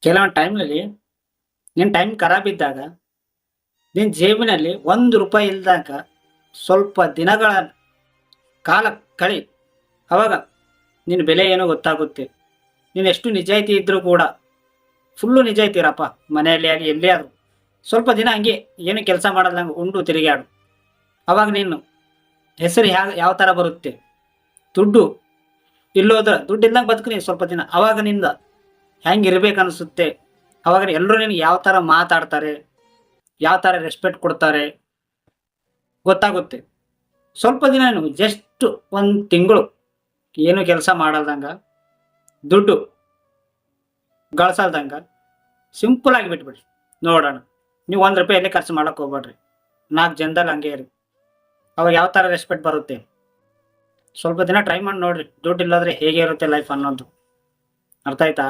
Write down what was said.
ಕೆಲವೊಂದು ಟೈಮ್ನಲ್ಲಿ ನಿನ್ನ ಟೈಮ್ ಖರಾಬ್ ಇದ್ದಾಗ ನಿನ್ನ ಜೇಬಿನಲ್ಲಿ ₹1 ಇಲ್ದಾಗ ಸ್ವಲ್ಪ ದಿನಗಳ ಕಾಲ ಕಳಿ. ಅವಾಗ ನಿನ್ನ ಬೆಲೆ ಏನೋ ಗೊತ್ತಾಗುತ್ತೆ. ನೀನು ಎಷ್ಟು ನಿಜಾಯಿತಿ ಇದ್ದರೂ ಕೂಡ ಫುಲ್ಲು ನಿಜಾಯಿತಿ ಇರಪ್ಪ, ಮನೆಯಲ್ಲಿ ಆಗಲಿ ಎಲ್ಲೇ ಆದರೂ ಸ್ವಲ್ಪ ದಿನ ಹಂಗೆ ಏನು ಕೆಲಸ ಮಾಡಲ್ದಂಗೆ ಉಂಡು ತಿರುಗಾಡು. ಅವಾಗ ನೀನು ಹೆಸರು ಯಾವ ಥರ ಬರುತ್ತೆ. ದುಡ್ಡು ದುಡ್ಡು ಇಲ್ದಂಗೆ ಬದುಕು ಸ್ವಲ್ಪ ದಿನ. ಅವಾಗ ನಿಂದ ಹೆಂಗೆ ಇರ್ಬೇಕು ಅನಿಸುತ್ತೆ. ಅವಾಗ ಎಲ್ಲರೂ ನಿನಗೆ ಯಾವ ಥರ ಮಾತಾಡ್ತಾರೆ, ಯಾವ ಥರ ರೆಸ್ಪೆಕ್ಟ್ ಕೊಡ್ತಾರೆ ಗೊತ್ತಾಗುತ್ತೆ. ಸ್ವಲ್ಪ ದಿನ ನೀವು ಜಸ್ಟ್ 1 ತಿಂಗಳು ಏನು ಕೆಲಸ ಮಾಡಲ್ದಂಗೆ, ದುಡ್ಡು ಗಳಿಸಲ್ದಂಗೆ ಸಿಂಪಲಾಗಿ ಬಿಟ್ಬಿಡಿ ನೋಡೋಣ. ನೀವು ₹1 ಎಲ್ಲಿ ಖರ್ಚು ಮಾಡೋಕ್ಕೆ ಹೋಗ್ಬೇಡ್ರಿ. 4 ಜನದಲ್ಲಿ ಹಂಗೆ ಇರಿ. ಅವಾಗ ಯಾವ ಥರ ರೆಸ್ಪೆಕ್ಟ್ ಬರುತ್ತೆ. ಸ್ವಲ್ಪ ದಿನ ಟ್ರೈ ಮಾಡಿ ನೋಡಿರಿ. ದುಡ್ಡು ಇಲ್ಲಾಂದರೆ ಹೇಗೆ ಇರುತ್ತೆ ಲೈಫ್ ಅನ್ನೋದು. ಅರ್ಥ ಆಯ್ತಾ?